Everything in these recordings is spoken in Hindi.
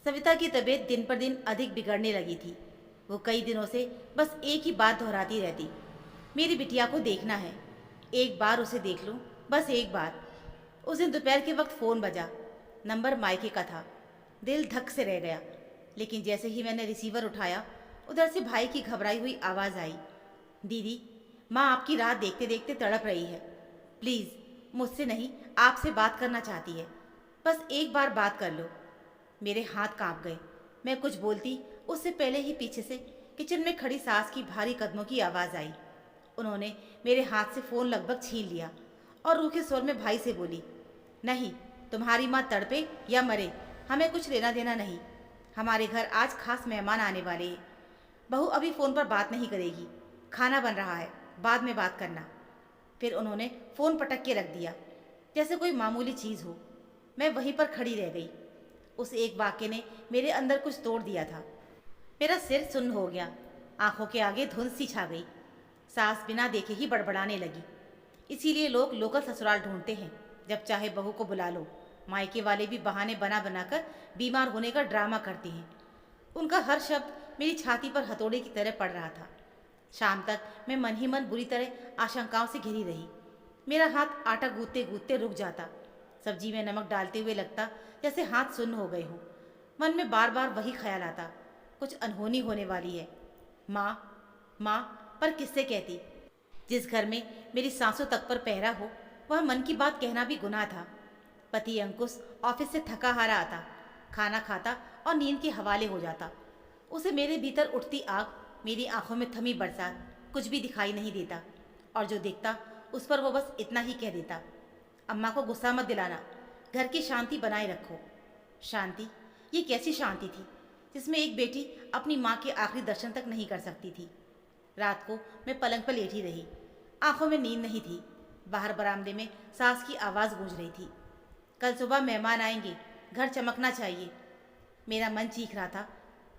सविता की तबीयत दिन पर दिन अधिक बिगड़ने लगी थी। वो कई दिनों से बस एक ही बात दोहराती रहती, मेरी बिटिया को देखना है, एक बार उसे देख लूं, बस एक बार। उस दिन दोपहर के वक्त फ़ोन बजा। नंबर मायके का था। दिल धक से रह गया, लेकिन जैसे ही मैंने रिसीवर उठाया, उधर से भाई की घबराई हुई आवाज़ आई, दीदी, माँ आपकी राह देखते देखते तड़प रही है। प्लीज़ मुझसे नहीं, आपसे बात करना चाहती है। बस एक बार बात कर लो। मेरे हाथ कांप गए। मैं कुछ बोलती उससे पहले ही पीछे से किचन में खड़ी सास की भारी कदमों की आवाज़ आई। उन्होंने मेरे हाथ से फ़ोन लगभग छीन लिया और रूखे स्वर में भाई से बोली, नहीं, तुम्हारी माँ तड़पे या मरे, हमें कुछ लेना देना नहीं। हमारे घर आज खास मेहमान आने वाले हैं। बहू अभी फ़ोन पर बात नहीं करेगी, खाना बन रहा है, बाद में बात करना। फिर उन्होंने फ़ोन पटक के रख दिया, जैसे कोई मामूली चीज़ हो। मैं वहीं पर खड़ी रह गई। उस एक वाक्य ने मेरे अंदर कुछ तोड़ दिया था। मेरा सिर सुन्न हो गया, आंखों के आगे धुंध सी छा गई। सास बिना देखे ही बड़बड़ाने लगी, इसीलिए लोग लोकल ससुराल ढूंढते हैं, जब चाहे बहू को बुला लो। मायके वाले भी बहाने बना बनाकर बीमार होने का ड्रामा करते हैं। उनका हर शब्द मेरी छाती पर हथौड़े की तरह पड़ रहा था। शाम तक मैं मन ही मन बुरी तरह आशंकाओं से घिरी रही। मेरा हाथ आटा गूंथते गूंथते रुक जाता। सब्जी में नमक डालते हुए लगता जैसे हाथ सुन्न हो गए हों। मन में बार बार वही ख्याल आता, कुछ अनहोनी होने वाली है। माँ माँ, पर किससे कहती? जिस घर में मेरी सांसों तक पर पहरा हो, वह मन की बात कहना भी गुनाह था। पति अंकुश ऑफिस से थका हारा आता, खाना खाता और नींद के हवाले हो जाता। उसे मेरे भीतर उठती आग, मेरी आंखों में थमी बरसात, कुछ भी दिखाई नहीं देता। और जो दिखता उस पर वो बस इतना ही कह देता, अम्मा को गुस्सा मत दिलाना, घर की शांति बनाए रखो। शांति? ये कैसी शांति थी जिसमें एक बेटी अपनी माँ के आखिरी दर्शन तक नहीं कर सकती थी? रात को मैं पलंग पर लेटी रही, आंखों में नींद नहीं थी। बाहर बरामदे में सास की आवाज़ गूंज रही थी, कल सुबह मेहमान आएंगे, घर चमकना चाहिए। मेरा मन चीख रहा था,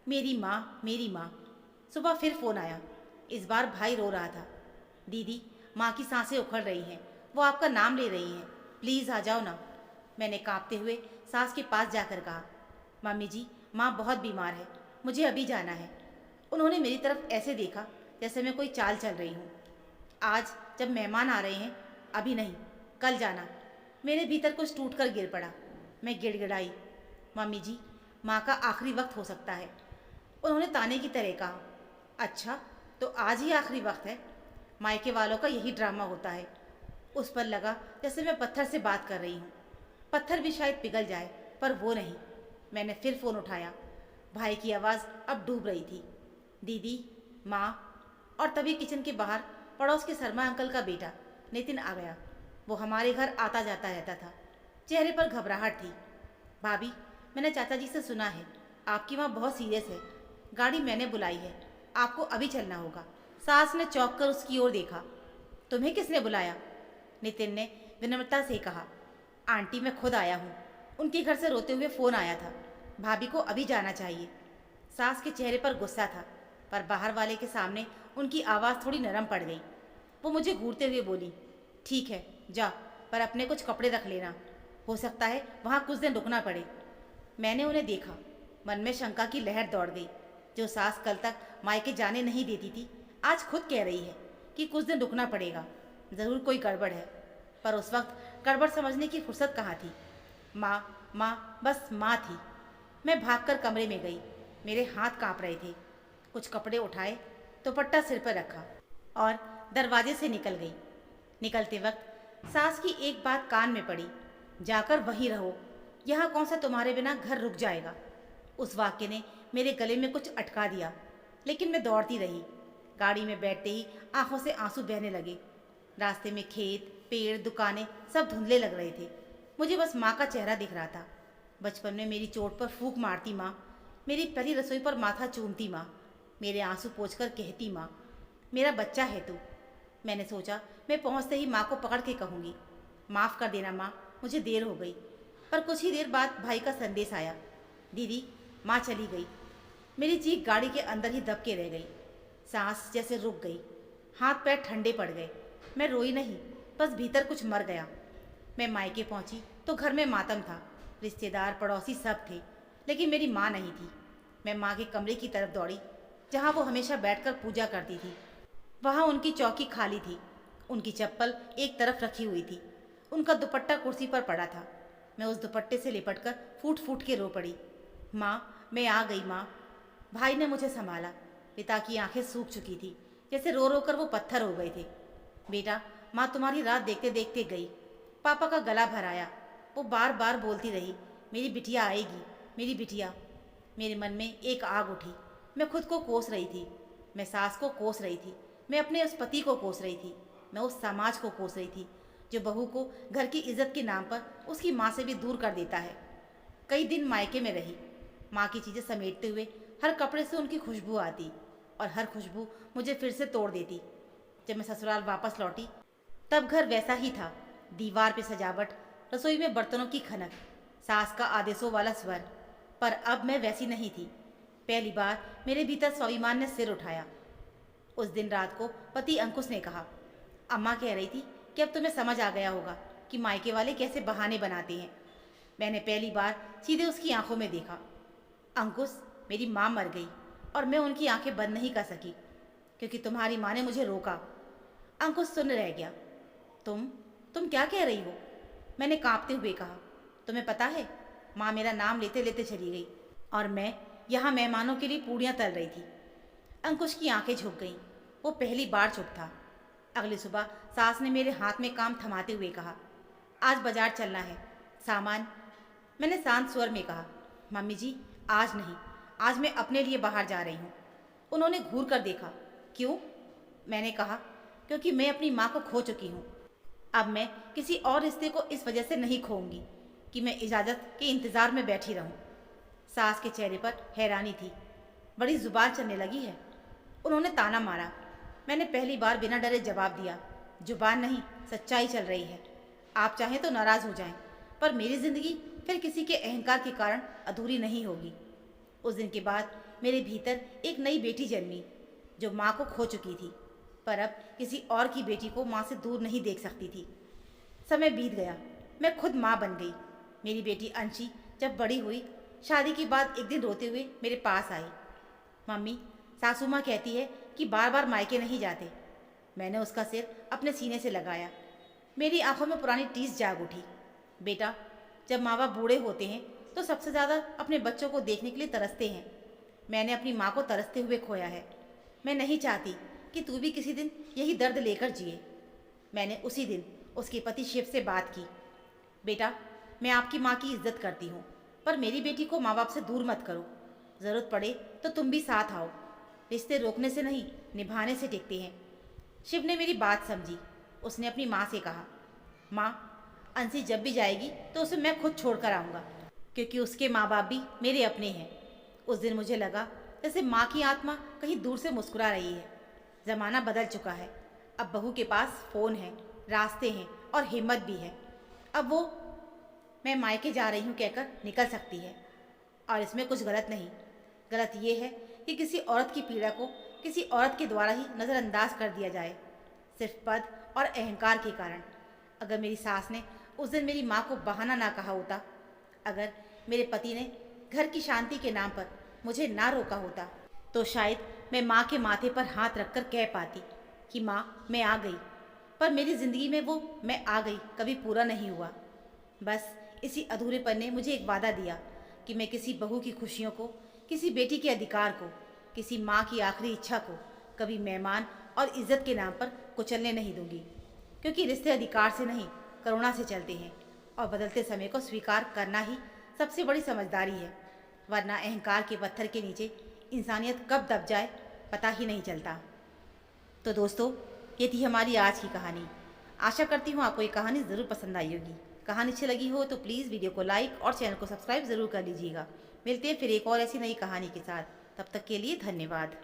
मेरी माँ, मेरी माँ। सुबह फिर फ़ोन आया। इस बार भाई रो रहा था, दीदी, माँ की सांसें उखड़ रही हैं, वो आपका नाम ले रही हैं, प्लीज़ आ जाओ ना। मैंने कांपते हुए सास के पास जाकर कहा, मम्मी जी, माँ बहुत बीमार है, मुझे अभी जाना है। उन्होंने मेरी तरफ ऐसे देखा जैसे मैं कोई चाल चल रही हूँ। आज जब मेहमान आ रहे हैं, अभी नहीं, कल जाना। मेरे भीतर कुछ टूट कर गिर पड़ा। मैं गिड़गिड़ाई, मम्मी जी, माँ का आखिरी वक्त हो सकता है। उन्होंने ताने की तरह कहा, अच्छा, तो आज ही आखिरी वक्त है? मायके वालों का यही ड्रामा होता है। उस पर लगा जैसे मैं पत्थर से बात कर रही हूँ। पत्थर भी शायद पिघल जाए, पर वो नहीं। मैंने फिर फ़ोन उठाया। भाई की आवाज़ अब डूब रही थी, दीदी, माँ। और तभी किचन के बाहर पड़ोस के शर्मा अंकल का बेटा नितिन आ गया। वो हमारे घर आता जाता रहता था। चेहरे पर घबराहट थी। भाभी, मैंने चाचा जी से सुना है, आपकी माँ बहुत सीरियस है। गाड़ी मैंने बुलाई है, आपको अभी चलना होगा। सास ने चौंक कर उसकी ओर देखा। तुम्हें किसने बुलाया? नितिन ने विनम्रता से कहा, आंटी, मैं खुद आया हूँ। उनके घर से रोते हुए फ़ोन आया था, भाभी को अभी जाना चाहिए। सास के चेहरे पर गुस्सा था, पर बाहर वाले के सामने उनकी आवाज़ थोड़ी नरम पड़ गई। वो मुझे घूरते हुए बोली, ठीक है, जा, पर अपने कुछ कपड़े रख लेना, हो सकता है वहाँ कुछ दिन रुकना पड़े। मैंने उन्हें देखा। मन में शंका की लहर दौड़ गई। जो सास कल तक मायके जाने नहीं देती थी, आज खुद कह रही है कि कुछ दिन रुकना पड़ेगा। ज़रूर कोई गड़बड़ है, पर उस वक्त गड़बड़ समझने की फुर्सत कहाँ थी। माँ, माँ, बस माँ थी। मैं भागकर कमरे में गई। मेरे हाथ कांप रहे थे। कुछ कपड़े उठाए, दुपट्टा सिर पर रखा और दरवाजे से निकल गई। निकलते वक्त सास की एक बात कान में पड़ी, जाकर वहीं रहो, यहाँ कौन सा तुम्हारे बिना घर रुक जाएगा। उस वाक्य ने मेरे गले में कुछ अटका दिया, लेकिन मैं दौड़ती रही। गाड़ी में बैठते ही आंखों से आंसू बहने लगे। रास्ते में खेत, पेड़, दुकानें सब धुंधले लग रहे थे। मुझे बस माँ का चेहरा दिख रहा था। बचपन में मेरी चोट पर फूंक मारती माँ, मेरी परी रसोई पर माथा चूमती माँ, मेरे आंसू पोंछकर कहती, माँ, मेरा बच्चा है तू। मैंने सोचा मैं पहुँचते ही माँ को पकड़ के कहूँगी, माफ़ कर देना माँ, मुझे देर हो गई। पर कुछ ही देर बाद भाई का संदेश आया, दीदी, माँ चली गई। मेरी चीख गाड़ी के अंदर ही दब के रह गई। सांस जैसे रुक गई, हाथ पैर ठंडे पड़ गए। मैं रोई नहीं, बस भीतर कुछ मर गया। मैं मायके पहुंची तो घर में मातम था। रिश्तेदार, पड़ोसी सब थे। लेकिन मेरी माँ नहीं थी। मैं माँ के कमरे की तरफ दौड़ी जहाँ वो हमेशा बैठकर पूजा करती थी। वहाँ उनकी चौकी खाली थी। उनकी चप्पल एक तरफ रखी हुई थी। उनका दुपट्टा कुर्सी पर पड़ा था। मैं उस दुपट्टे से लिपटकर फूट फूट के रो पड़ी। माँ, मैं आ गई माँ। भाई ने मुझे संभाला। पिता की आंखें सूख चुकी थी, जैसे रो रो कर वो पत्थर हो गए थे। बेटा, माँ तुम्हारी रात देखते देखते गई। पापा का गला भराया। वो बार बार बोलती रही, मेरी बिटिया आएगी, मेरी बिटिया। मेरे मन में एक आग उठी। मैं खुद को कोस रही थी। मैं सास को कोस रही थी। मैं अपने उस पति को कोस रही थी। मैं उस समाज को कोस रही थी जो बहू को घर की इज्जत के नाम पर उसकी माँ से भी दूर कर देता है। कई दिन मायके में रही। माँ की चीज़ें समेटते हुए हर कपड़े से उनकी खुशबू आती और हर खुशबू मुझे फिर से तोड़ देती। जब मैं ससुराल वापस लौटी तब घर वैसा ही था। दीवार पे सजावट, रसोई में बर्तनों की खनक, सास का आदेशों वाला स्वर। पर अब मैं वैसी नहीं थी। पहली बार मेरे भीतर स्वाभिमान ने सिर उठाया। उस दिन रात को पति अंकुश ने कहा, अम्मा कह रही थी कि अब तुम्हें समझ आ गया होगा कि मायके वाले कैसे बहाने बनाते हैं। मैंने पहली बार सीधे उसकी आंखों में देखा। अंकुश, मेरी माँ मर गई और मैं उनकी आंखें बंद नहीं कर सकी क्योंकि तुम्हारी माँ ने मुझे रोका। अंकुश सुन रह गया। तुम क्या कह रही हो? मैंने कांपते हुए कहा, तुम्हें पता है, माँ मेरा नाम लेते लेते चली गई और मैं यहाँ मेहमानों के लिए पूड़ियाँ तल रही थी। अंकुश की आंखें झुक गईं। वो पहली बार चुप था। अगली सुबह सास ने मेरे हाथ में काम थमाते हुए कहा, आज बाजार चलना है, सामान। मैंने शांत स्वर में कहा, मम्मी जी, आज नहीं, आज मैं अपने लिए बाहर जा रही हूँ। उन्होंने घूर कर देखा। क्यों? मैंने कहा, क्योंकि मैं अपनी माँ को खो चुकी हूँ। अब मैं किसी और रिश्ते को इस वजह से नहीं खोऊंगी कि मैं इजाज़त के इंतज़ार में बैठी रहूं। सास के चेहरे पर हैरानी थी। बड़ी जुबान चलने लगी है। उन्होंने ताना मारा। मैंने पहली बार बिना डरे जवाब दिया, जुबान नहीं, सच्चाई चल रही है। आप चाहें तो नाराज़ हो जाएं, पर मेरी ज़िंदगी फिर किसी के अहंकार के कारण अधूरी नहीं होगी। उस दिन के बाद मेरे भीतर एक नई बेटी जन्मी जो माँ को खो चुकी थी, पर अब किसी और की बेटी को माँ से दूर नहीं देख सकती थी। समय बीत गया। मैं खुद माँ बन गई। मेरी बेटी अंशी जब बड़ी हुई, शादी के बाद एक दिन रोते हुए मेरे पास आई। मम्मी, सासू माँ कहती है कि बार बार मायके नहीं जाते। मैंने उसका सिर अपने सीने से लगाया। मेरी आंखों में पुरानी टीस जाग उठी। बेटा, जब माँ बाप बूढ़े होते हैं तो सबसे ज़्यादा अपने बच्चों को देखने के लिए तरसते हैं। मैंने अपनी माँ को तरसते हुए खोया है। मैं नहीं चाहती कि तू भी किसी दिन यही दर्द लेकर जिए। मैंने उसी दिन उसके पति शिव से बात की। बेटा, मैं आपकी माँ की इज्जत करती हूँ, पर मेरी बेटी को माँ बाप से दूर मत करो। ज़रूरत पड़े तो तुम भी साथ आओ। रिश्ते रोकने से नहीं, निभाने से टिकते हैं। शिव ने मेरी बात समझी। उसने अपनी माँ से कहा, माँ, अंशी जब भी जाएगी तो उसे मैं खुद छोड़ कर आऊँगा, क्योंकि उसके माँ बाप भी मेरे अपने हैं। उस दिन मुझे लगा जैसे माँ की आत्मा कहीं दूर से मुस्कुरा रही है। ज़माना बदल चुका है। अब बहू के पास फ़ोन है, रास्ते हैं और हिम्मत भी है। अब वो मैं मायके जा रही हूँ कहकर निकल सकती है, और इसमें कुछ गलत नहीं। गलत ये है कि किसी औरत की पीड़ा को किसी औरत के द्वारा ही नज़रअंदाज कर दिया जाए, सिर्फ पद और अहंकार के कारण। अगर मेरी सास ने उस दिन मेरी माँ को बहाना ना कहा होता, अगर मेरे पति ने घर की शांति के नाम पर मुझे ना रोका होता, तो शायद मैं माँ के माथे पर हाथ रखकर कह पाती कि माँ, मैं आ गई। पर मेरी ज़िंदगी में वो मैं आ गई कभी पूरा नहीं हुआ। बस इसी अधूरेपन ने मुझे एक वादा दिया कि मैं किसी बहू की खुशियों को, किसी बेटी के अधिकार को, किसी माँ की आखिरी इच्छा को कभी मेहमान और इज्जत के नाम पर कुचलने नहीं दूंगी। क्योंकि रिश्ते अधिकार से नहीं, करुणा से चलते हैं, और बदलते समय को स्वीकार करना ही सबसे बड़ी समझदारी है। वरना अहंकार के पत्थर के नीचे इंसानियत कब दब जाए पता ही नहीं चलता। तो दोस्तों, ये थी हमारी आज की कहानी। आशा करती हूँ आपको ये कहानी ज़रूर पसंद आई होगी। कहानी अच्छी लगी हो तो प्लीज़ वीडियो को लाइक और चैनल को सब्सक्राइब ज़रूर कर लीजिएगा। मिलते हैं फिर एक और ऐसी नई कहानी के साथ। तब तक के लिए धन्यवाद।